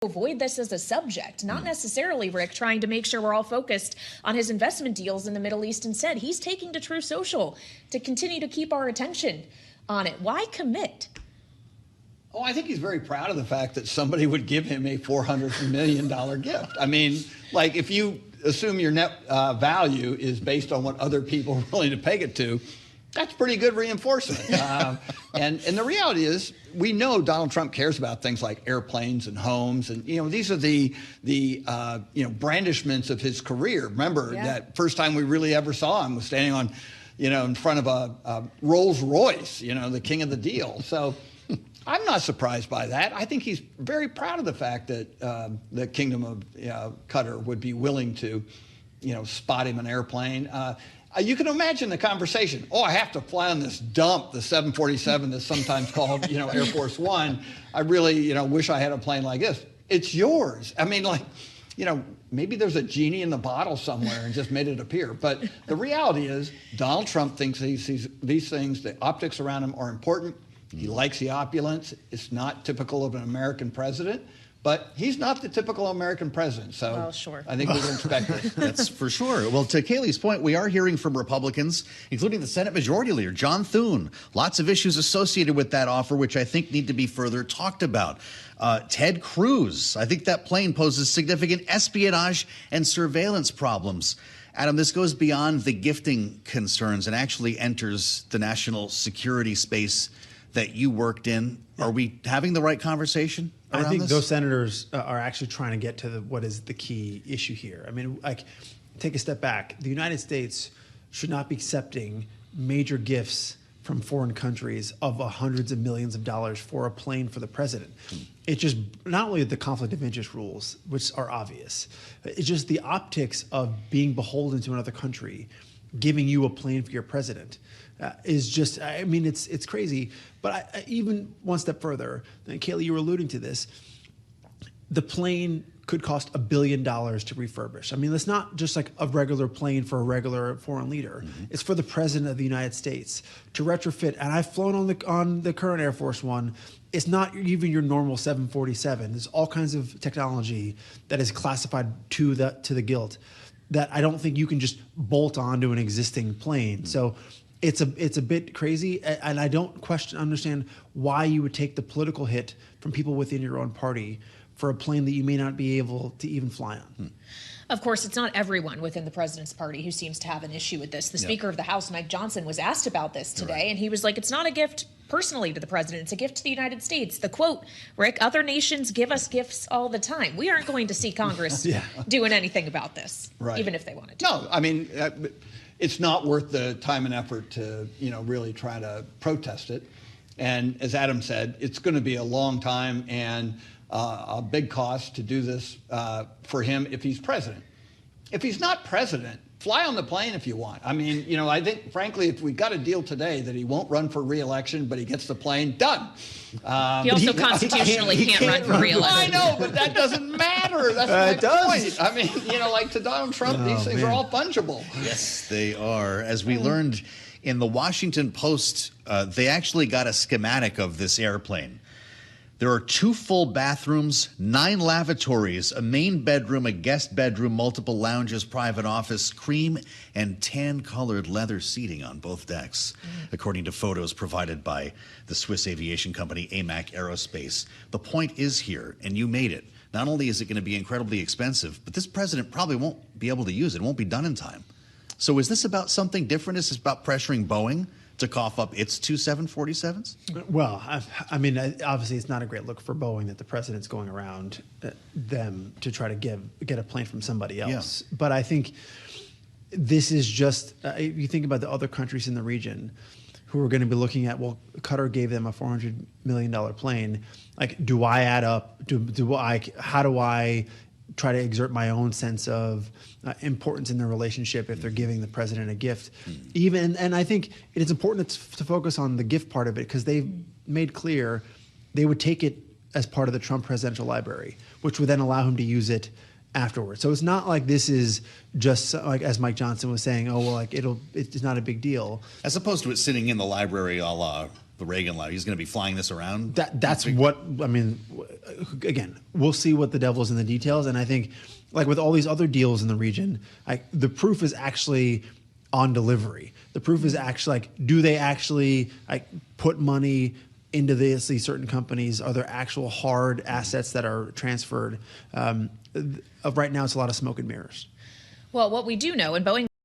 avoid this as a subject, not necessarily, Rick, trying to make sure we're all focused on his investment deals in the Middle East instead. He's taking to Truth Social to continue to keep our attention on it. Why commit? Oh, I think he's very proud of the fact that somebody would give him a $400 million gift. I mean, like, if you assume your net value is based on what other people are willing to peg it to, that's pretty good reinforcement. And the reality is, we know Donald Trump cares about things like airplanes and homes, and these are the brandishments of his career. Remember that first time we really ever saw him was standing on, in front of a Rolls Royce, the king of the deal. So I'm not surprised by that. I think he's very proud of the fact that the Kingdom of Qatar would be willing to, spot him an airplane. You can imagine the conversation. Oh, I have to fly on this dump, the 747 that's sometimes called, Air Force One. I really, wish I had a plane like this. It's yours. I mean, maybe there's a genie in the bottle somewhere and just made it appear. But the reality is, Donald Trump thinks these things, the optics around him, are important. He likes the opulence. It's not typical of an American president. But he's not the typical American president, so well, sure. I think we can expect this. That's for sure. Well, to Kayleigh's point, we are hearing from Republicans, including the Senate Majority Leader, John Thune. Lots of issues associated with that offer, which I think need to be further talked about. Ted Cruz, I think that plane poses significant espionage and surveillance problems. Adam, this goes beyond the gifting concerns and actually enters the national security space that you worked in. Are we having the right conversation? I think those senators are actually trying to get to what is the key issue here. I mean, take a step back. The United States should not be accepting major gifts from foreign countries of hundreds of millions of dollars for a plane for the president. It's just not only the conflict of interest rules, which are obvious, it's just the optics of being beholden to another country giving you a plane for your president is just, I mean, it's crazy. But even one step further, and Kayleigh, you were alluding to this, the plane could cost $1 billion to refurbish. I mean, it's not just like a regular plane for a regular foreign leader. It's for the president of the United States to retrofit. And I've flown on the current Air Force One. It's not even your normal 747. There's all kinds of technology that is classified to the gilt that I don't think you can just bolt onto an existing plane. So it's a bit crazy, and I don't understand why you would take the political hit from people within your own party for a plane that you may not be able to even fly on. Of course, it's not everyone within the president's party who seems to have an issue with this. The Speaker of the House, Mike Johnson, was asked about this today, and he was like, it's not a gift personally to the president. It's a gift to the United States. The quote, Rick, other nations give us gifts all the time. We aren't going to see Congress doing anything about this, even if they wanted to. No, I mean, it's not worth the time and effort to, really try to protest it. And as Adam said, it's going to be a long time and a big cost to do this for him if he's president. If he's not president, fly on the plane if you want. I mean, I think, frankly, if we got a deal today that he won't run for re-election, but he gets the plane, done. He also constitutionally can't run for re-election. I know, but that doesn't matter. That's my point. I mean, like to Donald Trump, these things are all fungible. Yes, they are. As we learned in the Washington Post, they actually got a schematic of this airplane. There are 2 full bathrooms, 9 lavatories, a main bedroom, a guest bedroom, multiple lounges, private office, cream and tan-colored leather seating on both decks, according to photos provided by the Swiss aviation company AMAC Aerospace. The point is here, and you made it. Not only is it going to be incredibly expensive, but this president probably won't be able to use it. It won't be done in time. So is this about something different? Is this about pressuring Boeing to cough up its 2 747s? Well, I mean, obviously it's not a great look for Boeing that the president's going around them to try to get a plane from somebody else. Yeah. But I think this is just, if you think about the other countries in the region who are going to be looking at, well, Qatar gave them a $400 million plane. Like, do I add up? How do I try to exert my own sense of importance in the relationship if they're giving the president a gift? And I think it's important to focus on the gift part of it, because they've made clear they would take it as part of the Trump presidential library, which would then allow him to use it afterwards. So it's not like this is just like, as Mike Johnson was saying, oh, well, like it's not a big deal. As opposed to it sitting in the library a la the Reagan ladder. He's going to be flying this around. That's what I mean. Again, we'll see what the devil's in the details, and I think, like with all these other deals in the region, the proof is actually on delivery. The proof is actually do they actually put money into these certain companies? Are there actual hard assets that are transferred? Right now, it's a lot of smoke and mirrors. Well, what we do know, and Boeing